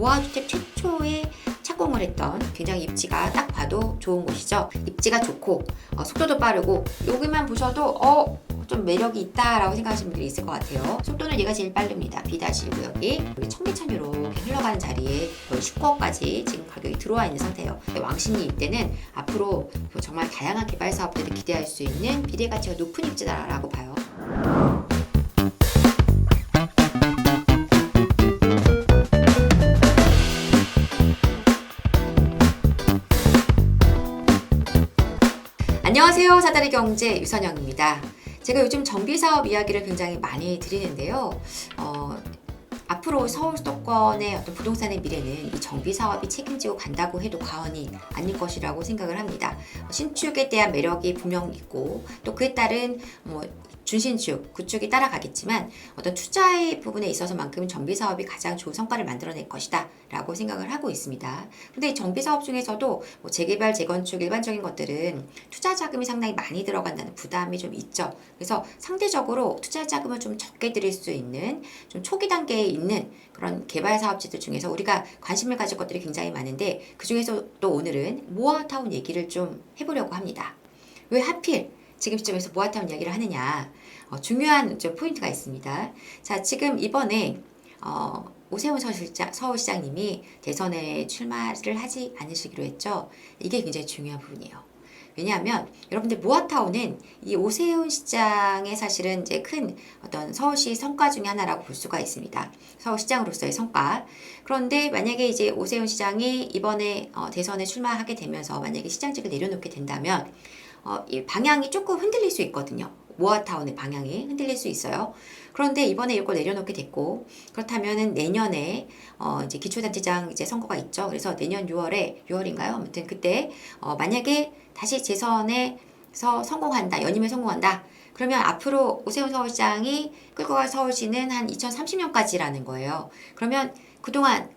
모아주택 최초의 착공을 했던 굉장히 입지가 딱 봐도 좋은 곳이죠. 입지가 좋고 속도도 빠르고 여기만 보셔도 좀 매력이 있다라고 생각하시는 분들이 있을 것 같아요. 속도는 얘가 제일 빠릅니다. B-구역이 우리 청계천으로 이렇게 흘러가는 자리에 거의 19억까지 지금 가격이 들어와 있는 상태예요. 왕십리 이때는 앞으로 정말 다양한 개발 사업들을 기대할 수 있는 비례 가치가 높은 입지다라고 봐요. 안녕하세요. 사다리 경제 유선영입니다. 제가 요즘 정비사업 이야기를 굉장히 많이 드리는데요. 앞으로 서울 수도권의 어떤 부동산의 미래는 이 정비사업이 책임지고 간다고 해도 과언이 아닐 것이라고 생각을 합니다. 신축에 대한 매력이 분명 있고 또 그에 따른 준신축, 구축이 따라가겠지만 어떤 투자의 부분에 있어서만큼은 정비사업이 가장 좋은 성과를 만들어낼 것이다 라고 생각을 하고 있습니다. 근데 이 정비사업 중에서도 재개발, 재건축 일반적인 것들은 투자 자금이 상당히 많이 들어간다는 부담이 좀 있죠. 그래서 상대적으로 투자 자금을 좀 적게 들일 수 있는 좀 초기 단계에 있는 그런 개발 사업지들 중에서 우리가 관심을 가질 것들이 굉장히 많은데 그 중에서 또 오늘은 모아타운 얘기를 좀 해보려고 합니다. 왜 하필 지금 시점에서 모아타운 이야기를 하느냐, 중요한 포인트가 있습니다. 자, 지금 이번에 오세훈 서울시장님이 대선에 출마를 하지 않으시기로 했죠. 이게 굉장히 중요한 부분이에요. 왜냐하면 여러분들 모아타운은 이 오세훈 시장의 사실은 이제 큰 어떤 서울시 성과 중에 하나라고 볼 수가 있습니다. 서울시장으로서의 성과. 그런데 만약에 이제 오세훈 시장이 이번에 대선에 출마하게 되면서 만약에 시장직을 내려놓게 된다면 이 방향이 조금 흔들릴 수 있거든요. 모아타운의 방향이 흔들릴 수 있어요. 그런데 이번에 이걸 내려놓게 됐고, 그렇다면은 내년에 이제 기초단체장 이제 선거가 있죠. 그래서 내년 6월인가요? 아무튼 그때 만약에 다시 재선에서 성공한다, 연임에 성공한다. 그러면 앞으로 오세훈 서울시장이 끌고 갈 서울시는 한 2030년까지라는 거예요. 그러면 그동안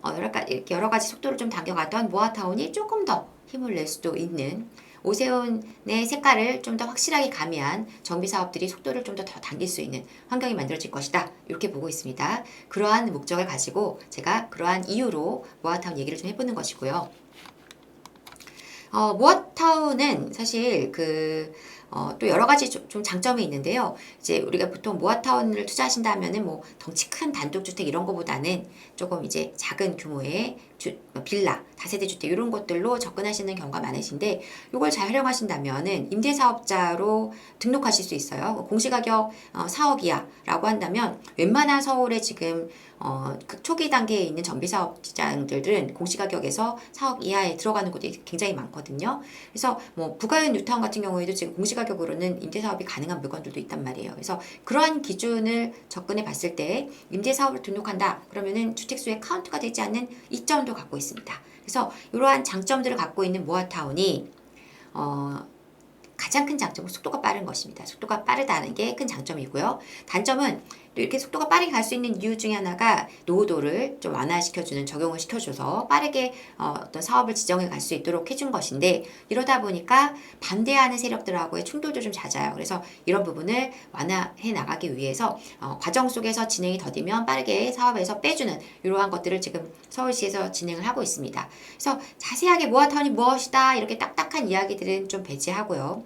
여러 가지 속도를 좀 당겨가던 모아타운이 조금 더 힘을 낼 수도 있는, 오세훈의 색깔을 좀 더 확실하게 가미한 정비사업들이 속도를 좀 더 당길 수 있는 환경이 만들어질 것이다. 이렇게 보고 있습니다. 그러한 목적을 가지고 제가 그러한 이유로 모아타운 얘기를 좀 해보는 것이고요. 모아타운은 사실 또 여러 가지 좀 장점이 있는데요. 이제 우리가 보통 모아타운을 투자하신다면은 덩치 큰 단독주택 이런 거보다는 조금 이제 작은 규모의 빌라, 다세대 주택 이런 것들로 접근하시는 경우가 많으신데 이걸 잘 활용하신다면은 임대사업자로 등록하실 수 있어요. 공시가격 4억 이하라고 한다면 웬만한 서울에 지금 그 초기 단계에 있는 정비사업장들은 공시가격에서 4억 이하에 들어가는 곳이 굉장히 많거든요. 그래서 부가현 뉴타운 같은 경우에도 지금 공시가격으로는 임대사업이 가능한 물건들도 있단 말이에요. 그래서 그러한 기준을 접근해 봤을 때 임대사업을 등록한다 그러면은 주택수의 카운트가 되지 않는 이점도 갖고 있습니다. 그래서 이러한 장점들을 갖고 있는 모아타운이 가장 큰 장점은 속도가 빠른 것입니다. 속도가 빠르다는 게 큰 장점이고요. 단점은 또 이렇게 속도가 빠르게 갈 수 있는 이유 중에 하나가 노후도를 좀 완화시켜주는, 적용을 시켜줘서 빠르게 어떤 사업을 지정해 갈 수 있도록 해준 것인데, 이러다 보니까 반대하는 세력들하고의 충돌도 좀 잦아요. 그래서 이런 부분을 완화해 나가기 위해서 과정 속에서 진행이 더디면 빠르게 사업에서 빼주는 이러한 것들을 지금 서울시에서 진행을 하고 있습니다. 그래서 자세하게 모아타운이 무엇이다 이렇게 딱딱한 이야기들은 좀 배제하고요.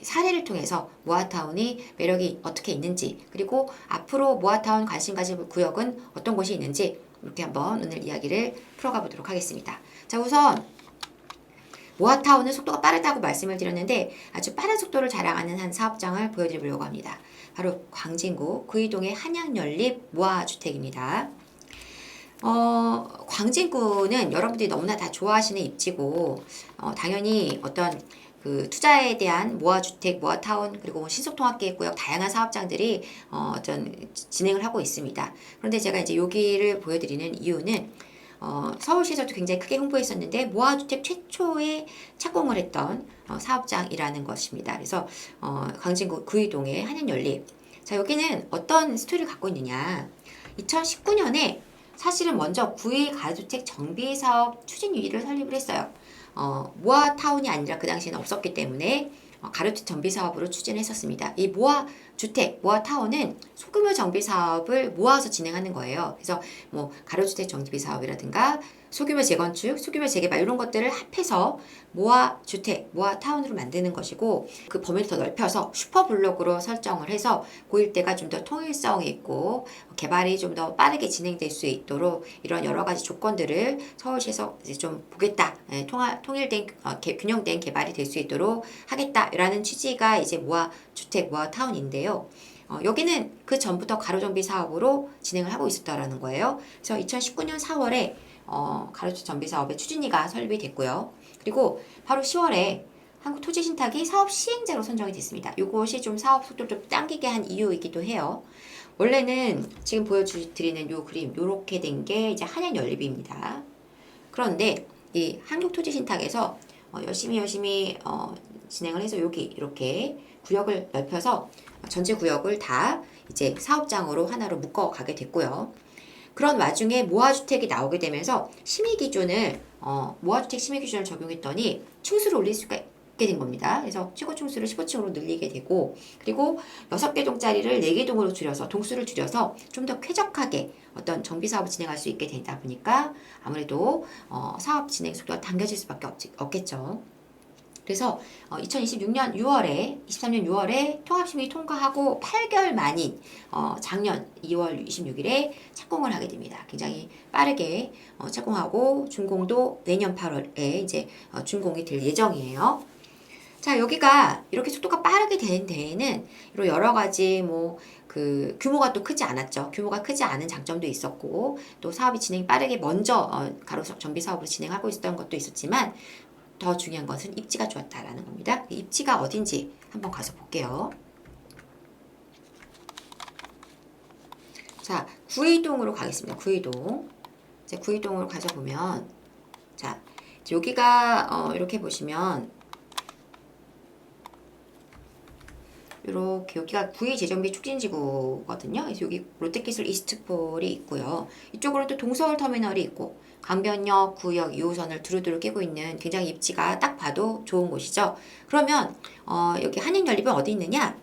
사례를 통해서 모아타운이 매력이 어떻게 있는지, 그리고 앞으로 모아타운 관심 가질 구역은 어떤 곳이 있는지 이렇게 한번 오늘 이야기를 풀어가 보도록 하겠습니다. 자, 우선 모아타운은 속도가 빠르다고 말씀을 드렸는데 아주 빠른 속도를 자랑하는 한 사업장을 보여드리려고 합니다. 바로 광진구 구이동의 한양연립 모아주택입니다. 광진구는 여러분들이 너무나 다 좋아하시는 입지고 당연히 어떤 그 투자에 대한 모아주택, 모아타운, 그리고 신속통합계획구역 다양한 사업장들이 진행을 하고 있습니다. 그런데 제가 이제 여기를 보여드리는 이유는 서울시에서도 굉장히 크게 홍보했었는데 모아주택 최초의 착공을 했던 사업장이라는 것입니다. 그래서 광진구 구이동의 한양연립. 자, 여기는 어떤 스토리를 갖고 있느냐. 2019년에 사실은 먼저 구의 가주택 정비사업 추진위를 설립을 했어요. 모아타운이 아니라 그 당시에는 없었기 때문에 가로택 정비사업으로 추진했었습니다. 이 주택, 모아타운은 소규모 정비 사업을 모아서 진행하는 거예요. 그래서 뭐 가로주택 정비 사업이라든가 소규모 재건축, 소규모 재개발 이런 것들을 합해서 모아 주택, 모아 타운으로 만드는 것이고 그 범위를 더 넓혀서 슈퍼블록으로 설정을 해서 그 일대가 좀 더 통일성이 있고 개발이 좀 더 빠르게 진행될 수 있도록 이런 여러 가지 조건들을 서울시에서 이제 좀 보겠다. 통일된 균형된 개발이 될 수 있도록 하겠다라는 취지가 이제 모아 주택, 모아 타운인데요. 여기는 그 전부터 가로정비 사업으로 진행을 하고 있었다라는 거예요. 그래서 2019년 4월에 가로주택 정비 사업의 추진위가 설립됐고요. 그리고 바로 10월에 한국토지신탁이 사업 시행자로 선정이 됐습니다. 이것이 좀 사업 속도를 좀 당기게 한 이유이기도 해요. 원래는 지금 보여드리는 이 그림 이렇게 된 게 이제 한양연립입니다. 그런데 이 한국토지신탁에서 열심히 진행을 해서 여기 이렇게 구역을 넓혀서 전체 구역을 다 이제 사업장으로 하나로 묶어 가게 됐고요. 그런 와중에 모아주택이 나오게 되면서 심의기준을 모아주택 심의기준을 적용했더니 층수를 올릴 수가 있게 된 겁니다. 그래서 최고 층수를 15층으로 늘리게 되고 그리고 6개 동짜리를 4개 동으로 줄여서 동수를 줄여서 좀 더 쾌적하게 어떤 정비 사업을 진행할 수 있게 되다 보니까 아무래도 사업 진행 속도가 당겨질 수밖에 없겠죠. 그래서 2026년 6월에 23년 6월에 통합심의 통과하고 8개월 만인 작년 2월 26일에 착공을 하게 됩니다. 굉장히 빠르게 착공하고 준공도 내년 8월에 이제 준공이 될 예정이에요. 자, 여기가 이렇게 속도가 빠르게 되는 데에는 여러 가지 그 규모가 또 크지 않았죠. 규모가 크지 않은 장점도 있었고 또 사업이 진행이 빠르게 먼저 가로 정비 사업을 진행하고 있었던 것도 있었지만 더 중요한 것은 입지가 좋았다라는 겁니다. 입지가 어딘지 한번 가서 볼게요. 자, 구의동으로 가겠습니다. 구의동. 이제 구의동으로 가서 보면, 자, 여기가 이렇게 보시면, 이렇게 여기가 구의 재정비 촉진지구거든요. 그래서 여기 롯데기술 이스트폴이 있고요. 이쪽으로 또 동서울 터미널이 있고 강변역, 구역, 2호선을 두루두루 끼고 있는 굉장히 입지가 딱 봐도 좋은 곳이죠. 그러면 여기 한양연립은 어디 있느냐?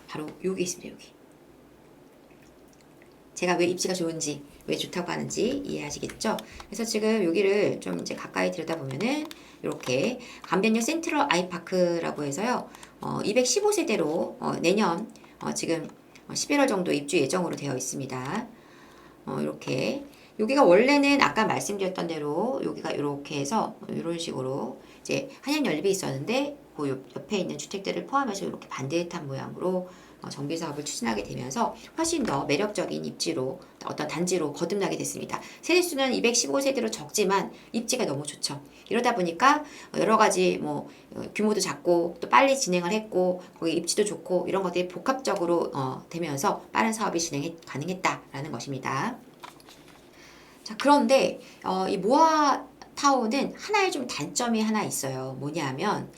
바로 여기 있습니다. 여기. 제가 왜 입지가 좋은지, 왜 좋다고 하는지 이해하시겠죠? 그래서 지금 여기를 좀 이제 가까이 들여다보면은 이렇게 강변역 센트럴 아이파크라고 해서요. 215세대로 내년 지금 11월 정도 입주 예정으로 되어 있습니다. 이렇게 여기가 원래는 아까 말씀드렸던 대로 여기가 이렇게 해서 이런 식으로 이제 한양연립이 있었는데 그 옆에 있는 주택들을 포함해서 이렇게 반듯한 모양으로 정비 사업을 추진하게 되면서 훨씬 더 매력적인 입지로 어떤 단지로 거듭나게 됐습니다. 세대수는 215세대로 적지만 입지가 너무 좋죠. 이러다 보니까 여러 가지 규모도 작고 또 빨리 진행을 했고 거기 입지도 좋고 이런 것들이 복합적으로 되면서 빠른 사업이 진행이 가능했다라는 것입니다. 자, 그런데 이 모아타운은 하나의 좀 단점이 하나 있어요. 뭐냐면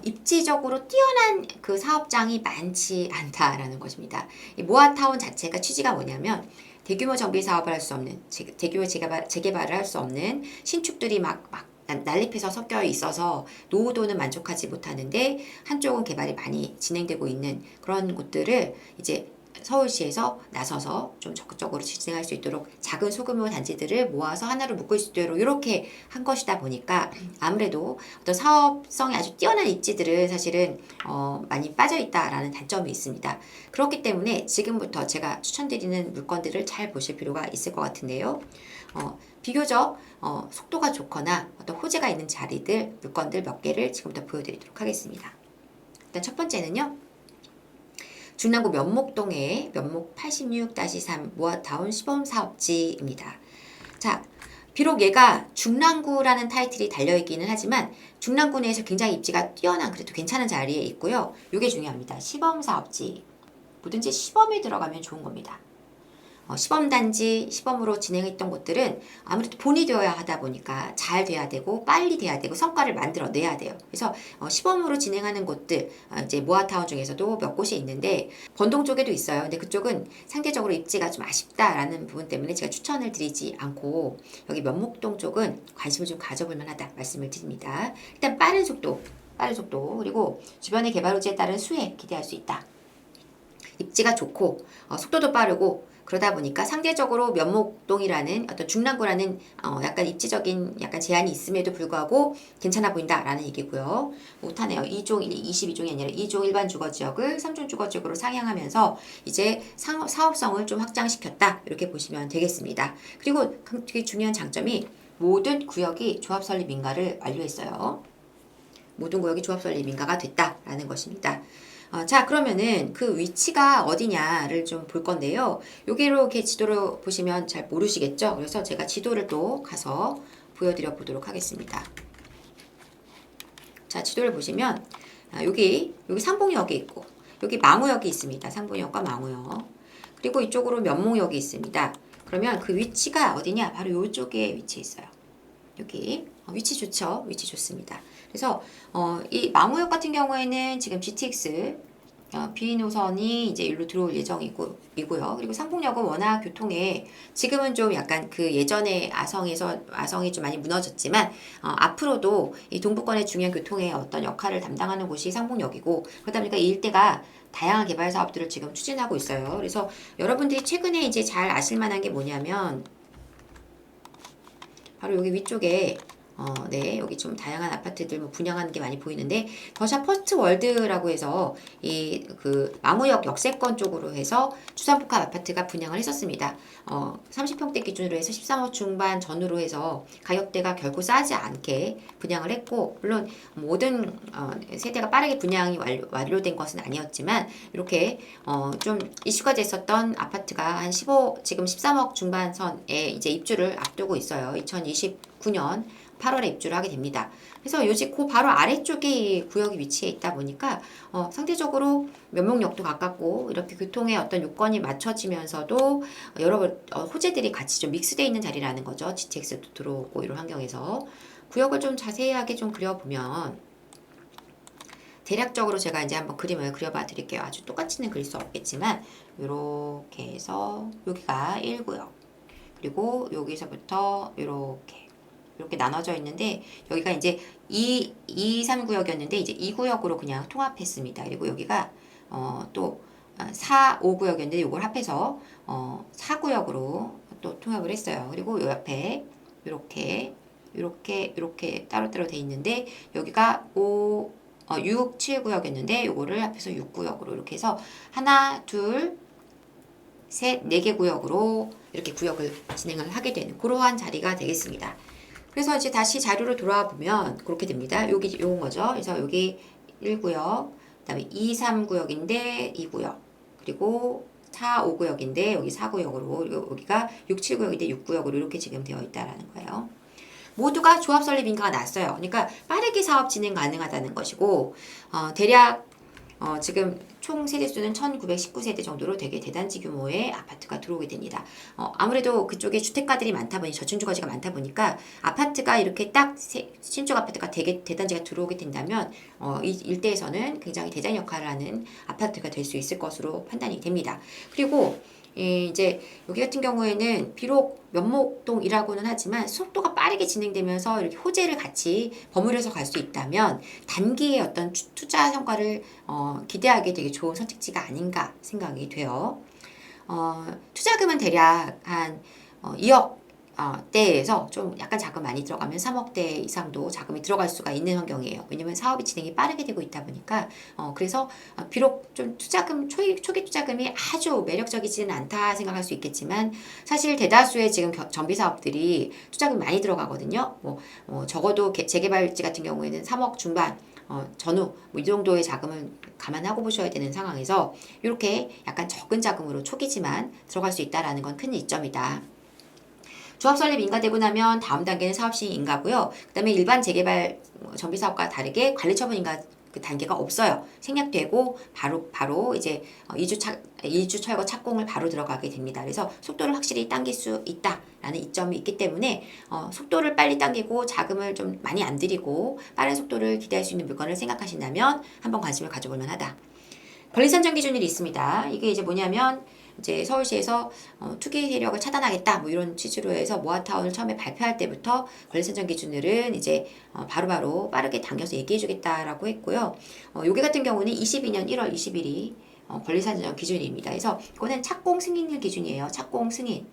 입지적으로 뛰어난 그 사업장이 많지 않다라는 것입니다. 이 모아타운 자체가 취지가 뭐냐면 대규모 정비 사업을 할 수 없는 대규모 재개발을 할 수 없는 신축들이 막 난립해서 섞여 있어서 노후도는 만족하지 못하는데 한쪽은 개발이 많이 진행되고 있는 그런 곳들을 이제 서울시에서 나서서 좀 적극적으로 진행할 수 있도록 작은 소규모 단지들을 모아서 하나로 묶을 수 있도록 이렇게 한 것이다 보니까 아무래도 어떤 사업성이 아주 뛰어난 입지들은 사실은 많이 빠져 있다라는 단점이 있습니다. 그렇기 때문에 지금부터 제가 추천드리는 물건들을 잘 보실 필요가 있을 것 같은데요. 비교적 속도가 좋거나 어떤 호재가 있는 자리들, 물건들 몇 개를 지금부터 보여드리도록 하겠습니다. 일단 첫 번째는요. 중랑구 면목동의 면목 86-3 모아타운 시범사업지입니다. 자, 비록 얘가 중랑구라는 타이틀이 달려있기는 하지만 중랑구 내에서 굉장히 입지가 뛰어난 그래도 괜찮은 자리에 있고요. 이게 중요합니다. 시범사업지. 뭐든지 시범이 들어가면 좋은 겁니다. 시범단지, 시범으로 진행했던 곳들은 아무래도 본이 되어야 하다 보니까 잘 돼야 되고 빨리 돼야 되고 성과를 만들어내야 돼요. 그래서 시범으로 진행하는 곳들 이제 모아타운 중에서도 몇 곳이 있는데 번동 쪽에도 있어요. 근데 그쪽은 상대적으로 입지가 좀 아쉽다라는 부분 때문에 제가 추천을 드리지 않고 여기 면목동 쪽은 관심을 좀 가져볼 만하다 말씀을 드립니다. 일단 빠른 속도 그리고 주변의 개발 호재에 따른 수혜 기대할 수 있다. 입지가 좋고 속도도 빠르고 그러다 보니까 상대적으로 면목동이라는 어떤 중랑구라는 약간 입지적인 약간 제한이 있음에도 불구하고 괜찮아 보인다라는 얘기고요. 못하네요. 22종이 아니라 2종 일반 주거지역을 3종 주거지역으로 상향하면서 이제 사업성을 좀 확장시켰다 이렇게 보시면 되겠습니다. 그리고 되게 중요한 장점이 모든 구역이 조합 설립 인가를 완료했어요. 모든 구역이 조합 설립 인가가 됐다라는 것입니다. 자, 그러면은 그 위치가 어디냐를 좀 볼 건데요. 여기로 이렇게 지도를 보시면 잘 모르시겠죠? 그래서 제가 지도를 또 가서 보여드려 보도록 하겠습니다. 자, 지도를 보시면 여기 상봉역이 있고 여기 망우역이 있습니다. 상봉역과 망우역. 그리고 이쪽으로 면목역이 있습니다. 그러면 그 위치가 어디냐? 바로 이쪽에 위치해 있어요. 여기 위치 좋죠? 위치 좋습니다. 그래서 이 망우역 같은 경우에는 지금 GTX B 노선이 이제 일로 들어올 예정이고요. 그리고 상봉역은 워낙 교통에 지금은 좀 약간 그 예전에 아성이 좀 많이 무너졌지만 앞으로도 이 동부권의 중요한 교통의 어떤 역할을 담당하는 곳이 상봉역이고 그러다 보니까 이 일대가 다양한 개발 사업들을 지금 추진하고 있어요. 그래서 여러분들이 최근에 이제 잘 아실 만한 게 뭐냐면 바로 여기 위쪽에 네, 여기 좀 다양한 아파트들 뭐 분양하는 게 많이 보이는데 더샵 퍼스트 월드라고 해서 이 그 망우역 역세권 쪽으로 해서 주상복합 아파트가 분양을 했었습니다. 30평대 기준으로 해서 13억 중반 전후로 해서 가격대가 결코 싸지 않게 분양을 했고 물론 모든 세대가 빠르게 분양이 완료된 것은 아니었지만 이렇게 좀 이슈가 됐었던 아파트가 한 지금 13억 중반 선에 이제 입주를 앞두고 있어요. 2029년 8월에 입주를 하게 됩니다. 그래서 요즘 그 바로 아래쪽에 구역이 위치해 있다 보니까 상대적으로 면목역도 가깝고 이렇게 교통의 어떤 요건이 맞춰지면서도 여러 호재들이 같이 좀 믹스되어 있는 자리라는 거죠. GTX도 들어오고 이런 환경에서 구역을 좀 자세하게 좀 그려보면 대략적으로 제가 이제 한번 그림을 그려봐 드릴게요. 아주 똑같이는 그릴 수 없겠지만 이렇게 해서 여기가 1구역 그리고 여기서부터 이렇게 나눠져 있는데 여기가 이제 2, 3구역이었는데 이제 2구역으로 그냥 통합했습니다. 그리고 여기가 또 4, 5구역이었는데 이걸 합해서 4구역으로 또 통합을 했어요. 그리고 요 옆에 이렇게 따로따로 돼 있는데 여기가 6, 7구역이었는데 요거를 합해서 6구역으로 이렇게 해서 하나, 둘, 셋, 4개 구역으로 이렇게 구역을 진행을 하게 되는 그러한 자리가 되겠습니다. 그래서 이제 다시 자료로 돌아와 보면 그렇게 됩니다. 여기 요건 거죠. 그래서 여기 1구역, 그다음에 2, 3구역인데 2구역, 그리고 4, 5구역인데 여기 4구역으로 여기가 6, 7구역인데 6구역으로 이렇게 지금 되어 있다라는 거예요. 모두가 조합 설립 인가가 났어요. 그러니까 빠르게 사업 진행 가능하다는 것이고 대략 지금 총 세대수는 1919세대 정도로 되게 대단지 규모의 아파트가 들어오게 됩니다. 아무래도 그쪽에 주택가들이 많다 보니 저층주거지가 많다 보니까 아파트가 이렇게 딱 신축 아파트가 되게 대단지가 들어오게 된다면 이 일대에서는 굉장히 대장 역할을 하는 아파트가 될 수 있을 것으로 판단이 됩니다. 그리고 이제 여기 같은 경우에는 비록 면목동이라고는 하지만 속도가 빠르게 진행되면서 이렇게 호재를 같이 버무려서 갈 수 있다면 단기의 어떤 투자 성과를 기대하기 되게 좋은 선택지가 아닌가 생각이 돼요. 투자금은 대략 한 2억 대에서 좀 약간 자금 많이 들어가면 3억대 이상도 자금이 들어갈 수가 있는 환경이에요. 왜냐면 사업이 진행이 빠르게 되고 있다 보니까 그래서 비록 좀 초기 투자금이 아주 매력적이지는 않다 생각할 수 있겠지만 사실 대다수의 지금 정비 사업들이 투자금이 많이 들어가거든요. 적어도 재개발지 같은 경우에는 3억 중반 전후 이 정도의 자금을 감안하고 보셔야 되는 상황에서 이렇게 약간 적은 자금으로 초기지만 들어갈 수 있다는 건 큰 이점이다. 조합 설립 인가되고 나면 다음 단계는 사업 시행 인가고요. 그 다음에 일반 재개발 정비 사업과 다르게 관리 처분 인가 그 단계가 없어요. 생략되고 바로 이제 2주 철거 착공을 바로 들어가게 됩니다. 그래서 속도를 확실히 당길 수 있다라는 이점이 있기 때문에 속도를 빨리 당기고 자금을 좀 많이 안 들이고 빠른 속도를 기대할 수 있는 물건을 생각하신다면 한번 관심을 가져볼 만하다. 권리 산정 기준이 있습니다. 이게 이제 뭐냐면 이제 서울시에서 투기 세력을 차단하겠다 뭐 이런 취지로 해서 모아타운을 처음에 발표할 때부터 권리 산정 기준을은 이제 바로바로 빠르게 당겨서 얘기해 주겠다라고 했고요. 여기 같은 경우는 22년 1월 20일이 권리사전 기준입니다. 그래서 이거는 착공 승인일 기준이에요. 착공 승인.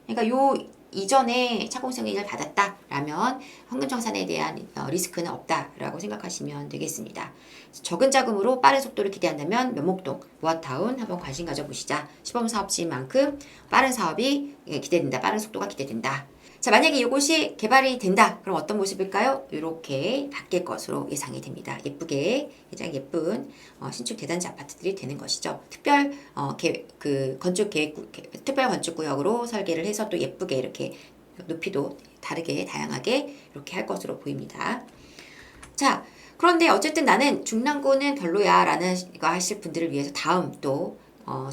그러니까 요 이전에 착공 승인을 받았다라면 현금청산에 대한 리스크는 없다라고 생각하시면 되겠습니다. 적은 자금으로 빠른 속도를 기대한다면 면목동, 모아타운 한번 관심 가져보시자. 시범사업지인 만큼 빠른 사업이 기대된다. 빠른 속도가 기대된다. 자, 만약에 이곳이 개발이 된다. 그럼 어떤 모습일까요? 이렇게 바뀔 것으로 예상이 됩니다. 예쁘게, 굉장히 예쁜 신축 대단지 아파트들이 되는 것이죠. 특별 특별 건축구역으로 설계를 해서 또 예쁘게 이렇게 높이도 다르게 다양하게 이렇게 할 것으로 보입니다. 자, 그런데 어쨌든 나는 중랑구는 별로야 라는 거 하실 분들을 위해서 다음 또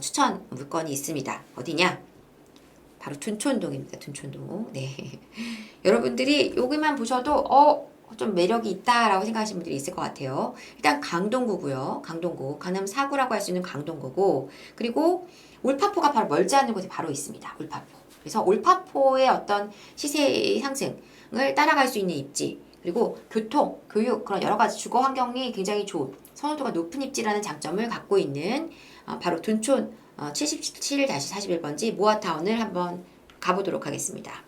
추천 물건이 있습니다. 어디냐? 바로 둔촌동입니다. 둔촌동. 네. 여러분들이 여기만 보셔도 좀 매력이 있다라고 생각하시는 분들이 있을 것 같아요. 일단 강동구고요. 강동구. 강남 4구라고 할 수 있는 강동구고, 그리고 올파포가 바로 멀지 않은 곳에 바로 있습니다. 올파포. 그래서 올파포의 어떤 시세 상승을 따라갈 수 있는 입지, 그리고 교통, 교육, 그런 여러 가지 주거 환경이 굉장히 좋은, 선호도가 높은 입지라는 장점을 갖고 있는 바로 둔촌 77-41번지 모아타운을 한번 가보도록 하겠습니다.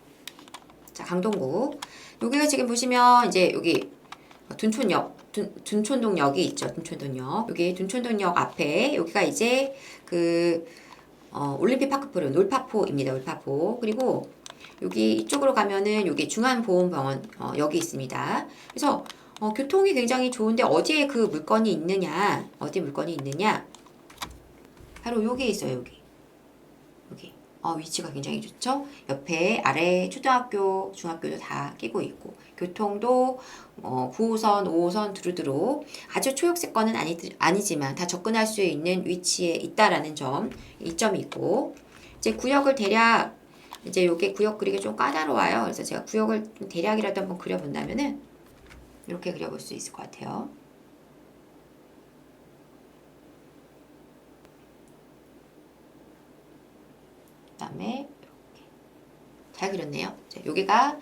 자, 강동구. 여기가 지금 보시면 이제 여기 둔촌동역이 있죠. 둔촌동역. 여기 둔촌동역 앞에 여기가 이제 올림픽 파크푸른 올파포입니다. 올파포. 그리고 여기 이쪽으로 가면은 여기 중앙보험병원 역이 있습니다. 그래서 교통이 굉장히 좋은데 어디에 그 물건이 있느냐? 어디에 물건이 있느냐? 바로 여기에 있어요. 여기. 위치가 굉장히 좋죠. 옆에 아래 초등학교, 중학교도 다 끼고 있고, 교통도 9호선, 5호선 두루두루 아주 초역세권은 아니지만 다 접근할 수 있는 위치에 있다라는 점, 이점이 있고, 이제 구역을 대략 이제 요게 구역 그리기 좀 까다로워요. 그래서 제가 구역을 대략이라도 한번 그려본다면은 이렇게 그려볼 수 있을 것 같아요. 그다음에 이렇게 잘 그렸네요. 자, 여기가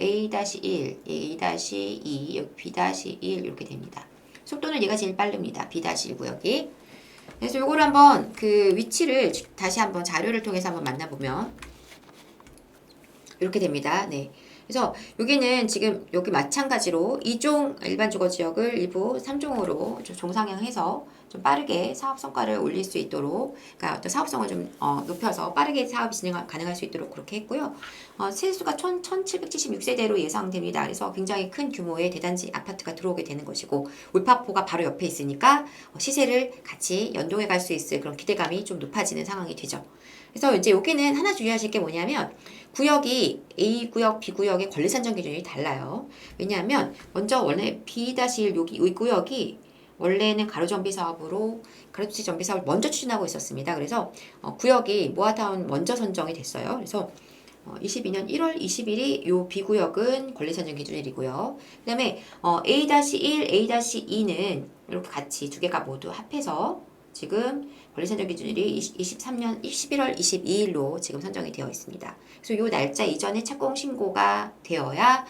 A-1, A-2, 여기 B-1 이렇게 됩니다. 속도는 얘가 제일 빠릅니다. B-1 구역이. 그래서 요거를 한번 그 위치를 다시 한번 자료를 통해서 한번 만나보면 이렇게 됩니다. 네. 그래서 여기는 지금 여기 마찬가지로 2종 일반 주거 지역을 일부 3종으로 좀 종상향해서 좀 빠르게 사업 성과를 올릴 수 있도록, 그러니까 어떤 사업성을 좀 높여서 빠르게 사업이 진행 가능할 수 있도록 그렇게 했고요. 세수가 1776세대로 예상됩니다. 그래서 굉장히 큰 규모의 대단지 아파트가 들어오게 되는 것이고, 올파포가 바로 옆에 있으니까 시세를 같이 연동해 갈 수 있을 그런 기대감이 좀 높아지는 상황이 되죠. 그래서 이제 여기는 하나 주의하실 게 뭐냐면, 구역이 A구역, B구역의 권리 산정 기준이 달라요. 왜냐하면 먼저 원래 B-1 여기 이 구역이 원래는 가로정비 사업으로 가로수지 정비 사업을 먼저 추진하고 있었습니다. 그래서 구역이 모아타운 먼저 선정이 됐어요. 그래서 22년 1월 20일이 요 B구역은 권리 산정 기준일이고요. 그 다음에 A-1, A-2는 이렇게 같이 두 개가 모두 합해서 지금 권리 산정 기준일이 23년 11월 22일로 지금 선정이 되어 있습니다. 그래서 요 날짜 이전에 착공 신고가 되어야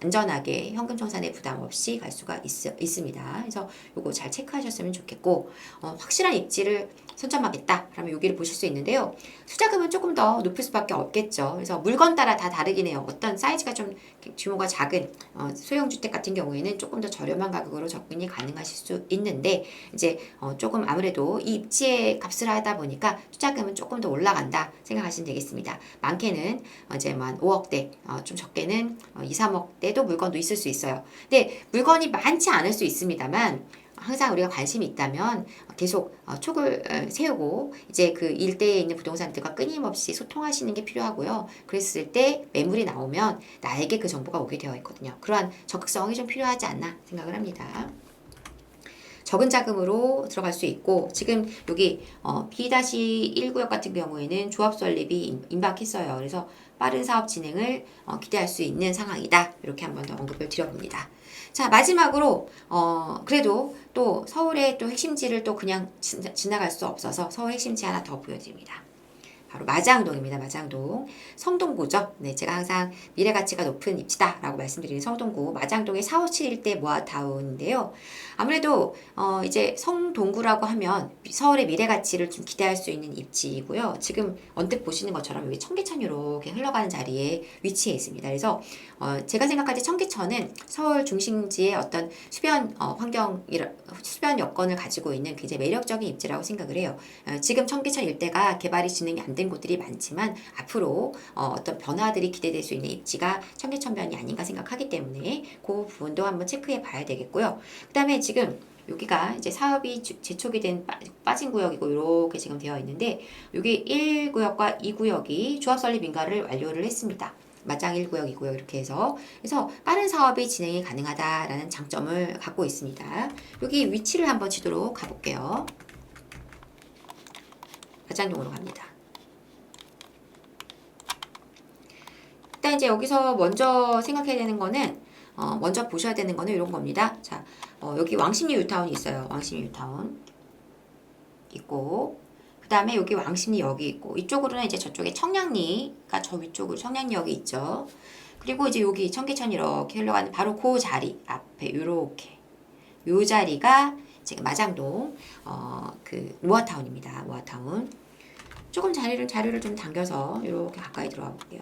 안전하게 현금 청산에 부담 없이 갈 수가 있습니다. 그래서 요거 잘 체크하셨으면 좋겠고, 확실한 입지를 선점하겠다 그러면 여기를 보실 수 있는데요. 투자금은 조금 더 높을 수밖에 없겠죠. 그래서 물건 따라 다 다르긴 해요. 어떤 사이즈가 좀 규모가 작은 소형주택 같은 경우에는 조금 더 저렴한 가격으로 접근이 가능하실 수 있는데, 이제 조금 아무래도 이 입지의 값을 하다 보니까 투자금은 조금 더 올라간다 생각하시면 되겠습니다. 많게는 이제 만 5억대, 좀 적게는 2, 3억대도 물건도 있을 수 있어요. 근데 물건이 많지 않을 수 있습니다만, 항상 우리가 관심이 있다면 계속 촉을 세우고 이제 그 일대에 있는 부동산들과 끊임없이 소통하시는 게 필요하고요. 그랬을 때 매물이 나오면 나에게 그 정보가 오게 되어 있거든요. 그러한 적극성이 좀 필요하지 않나 생각을 합니다. 적은 자금으로 들어갈 수 있고, 지금 여기 B-1구역 같은 경우에는 조합 설립이 임박했어요. 그래서 빠른 사업 진행을 기대할 수 있는 상황이다. 이렇게 한번 더 언급을 드려봅니다. 자, 마지막으로 그래도 또 서울의 또 핵심지를 또 그냥 지나갈 수 없어서 서울 핵심지 하나 더 보여드립니다. 바로 마장동입니다. 마장동. 성동구죠. 네, 제가 항상 미래 가치가 높은 입지다라고 말씀드리는 성동구. 마장동의 457 일대 모아타운인데요. 아무래도 이제 성동구라고 하면 서울의 미래 가치를 좀 기대할 수 있는 입지이고요. 지금 언뜻 보시는 것처럼 여기 청계천이 이렇게 흘러가는 자리에 위치해 있습니다. 그래서 제가 생각할 때 청계천은 서울 중심지의 어떤 수변 수변 여건을 가지고 있는 굉장히 매력적인 입지라고 생각을 해요. 지금 청계천 일대가 개발이 진행이 안 된 곳들이 많지만 앞으로 어떤 변화들이 기대될 수 있는 입지가 청계천변이 아닌가 생각하기 때문에 그 부분도 한번 체크해 봐야 되겠고요. 그 다음에 지금 여기가 이제 사업이 재촉이 된 빠진 구역이고 이렇게 지금 되어 있는데 여기 1구역과 2구역이 조합 설립 인가를 완료를 했습니다. 마장 1구역, 2구역 이렇게 해서 그래서 빠른 사업이 진행이 가능하다라는 장점을 갖고 있습니다. 여기 위치를 한번 지도로 가볼게요. 마장동으로 갑니다. 일단 이제 여기서 먼저 생각해야 되는 거는 먼저 보셔야 되는 거는 이런 겁니다. 자, 여기 왕십리 뉴타운이 있어요. 왕십리 뉴타운 있고 그 다음에 여기 왕십리역이 있고 이쪽으로는 이제 저쪽에 청량리가 저 위쪽으로 청량리역이 있죠. 그리고 이제 여기 청계천 이렇게 흘러가는 바로 그 자리 앞에 요렇게 요 자리가 지금 마장동 그 모아타운입니다. 모아타운. 조금 자료를 좀 당겨서 이렇게 가까이 들어가 볼게요.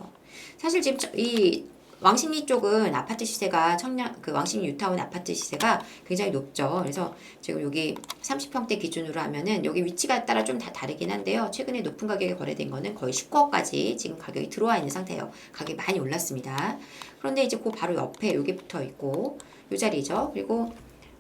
사실 지금 이 왕십리 쪽은 아파트 시세가 그 왕십리 뉴타운 아파트 시세가 굉장히 높죠. 그래서 지금 여기 30평대 기준으로 하면은 여기 위치가 따라 좀 다 다르긴 한데요. 최근에 높은 가격에 거래된 거는 거의 19억까지 지금 가격이 들어와 있는 상태예요. 가격이 많이 올랐습니다. 그런데 이제 그 바로 옆에 여기 붙어 있고 요 자리죠. 그리고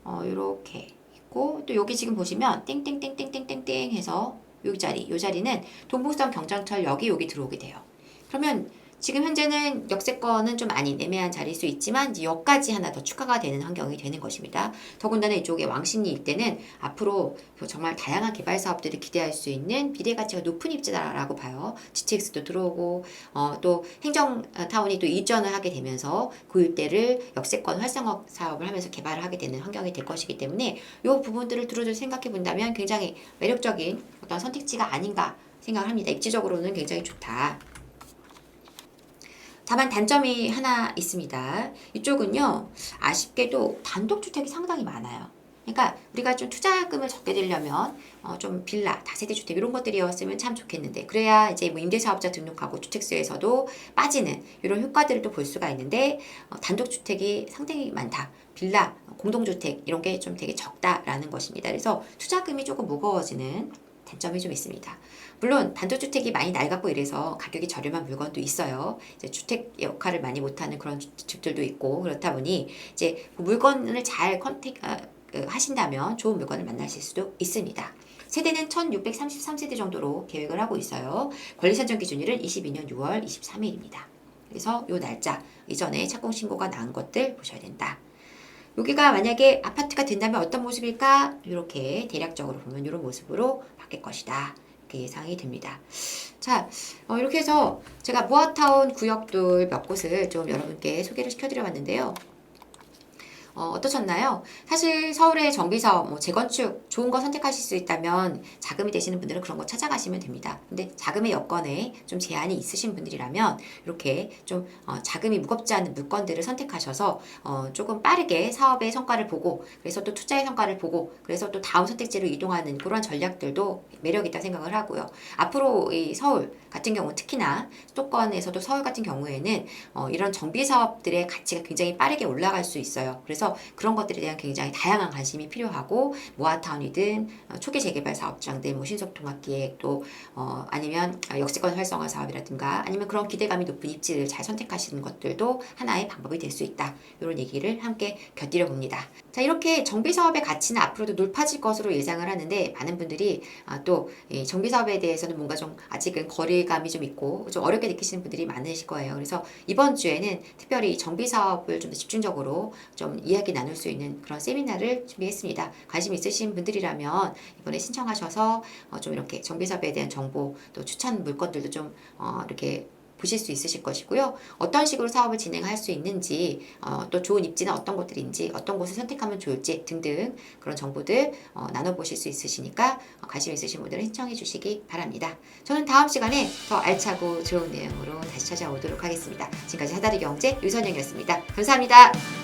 요렇게 있고 또 여기 지금 보시면 땡땡땡땡땡땡땡 해서 요 자리는 동북선 경전철역이 여기 들어오게 돼요. 그러면 지금 현재는 역세권은 좀 아닌 애매한 자리일 수 있지만 이제 역까지 하나 더 추가가 되는 환경이 되는 것입니다. 더군다나 이쪽에 왕십리 일대는 앞으로 정말 다양한 개발 사업들을 기대할 수 있는 미래 가치가 높은 입지다라고 봐요. GTX도 들어오고 또 행정타운이 또 이전을 하게 되면서 그 일대를 역세권 활성화 사업을 하면서 개발을 하게 되는 환경이 될 것이기 때문에 이 부분들을 두루두루 생각해 본다면 굉장히 매력적인 어떤 선택지가 아닌가 생각합니다. 입지적으로는 굉장히 좋다. 다만 단점이 하나 있습니다. 이쪽은요, 아쉽게도 단독주택이 상당히 많아요. 그러니까 우리가 좀 투자금을 적게 들려면 좀 빌라, 다세대 주택 이런 것들이었으면 참 좋겠는데 그래야 이제 뭐 임대사업자 등록하고 주택수에서도 빠지는 이런 효과들을 또 볼 수가 있는데 단독주택이 상당히 많다. 빌라, 공동주택 이런 게 좀 되게 적다라는 것입니다. 그래서 투자금이 조금 무거워지는 단점이 좀 있습니다. 물론 단독주택이 많이 낡았고 이래서 가격이 저렴한 물건도 있어요. 이제 주택 역할을 많이 못하는 그런 집들도 있고 그렇다 보니 이제 그 물건을 잘 하신다면 좋은 물건을 만나실 수도 있습니다. 세대는 1633세대 정도로 계획을 하고 있어요. 권리선정 기준일은 22년 6월 23일입니다. 그래서 요 날짜 이전에 착공신고가 나온 것들 보셔야 된다. 여기가 만약에 아파트가 된다면 어떤 모습일까? 이렇게 대략적으로 보면 이런 모습으로 바뀔 것이다. 이렇게 예상이 됩니다. 자, 이렇게 해서 제가 모아타운 구역들 몇 곳을 좀 여러분께 소개를 시켜드려 봤는데요. 어떠셨나요? 사실 서울의 정비사업, 뭐 재건축 좋은 거 선택하실 수 있다면 자금이 되시는 분들은 그런 거 찾아가시면 됩니다. 근데 자금의 여건에 좀 제한이 있으신 분들이라면 이렇게 좀 자금이 무겁지 않은 물건들을 선택하셔서 조금 빠르게 사업의 성과를 보고 그래서 또 투자의 성과를 보고 그래서 또 다음 선택지로 이동하는 그런 전략들도 매력 있다 생각을 하고요. 앞으로 이 서울 같은 경우 특히나 수도권에서도 서울 같은 경우에는 이런 정비 사업들의 가치가 굉장히 빠르게 올라갈 수 있어요. 그래서 그런 것들에 대한 굉장히 다양한 관심이 필요하고 모아타운이든 초기 재개발 사업장들 뭐 신속통합기획 또 아니면 역세권 활성화 사업이라든가 아니면 그런 기대감이 높은 입지를 잘 선택하시는 것들도 하나의 방법이 될 수 있다. 이런 얘기를 함께 곁들여 봅니다. 자, 이렇게 정비 사업의 가치는 앞으로도 높아질 것으로 예상을 하는데 많은 분들이 또 이 정비 사업에 대해서는 뭔가 좀 아직은 거리감이 좀 있고 좀 어렵게 느끼시는 분들이 많으실 거예요. 그래서 이번 주에는 특별히 정비 사업을 좀 더 집중적으로 좀 이야기 나눌 수 있는 그런 세미나를 준비했습니다. 관심 있으신 분들이라면 이번에 신청하셔서 좀 이렇게 정비 사업에 대한 정보 또 추천 물건들도 좀 이렇게 보실 수 있으실 것이고요. 어떤 식으로 사업을 진행할 수 있는지, 또 좋은 입지는 어떤 곳들인지, 어떤 곳을 선택하면 좋을지 등등 그런 정보들 나눠보실 수 있으시니까 관심 있으신 분들은 신청해 주시기 바랍니다. 저는 다음 시간에 더 알차고 좋은 내용으로 다시 찾아오도록 하겠습니다. 지금까지 하다리 경제 유선영이었습니다. 감사합니다.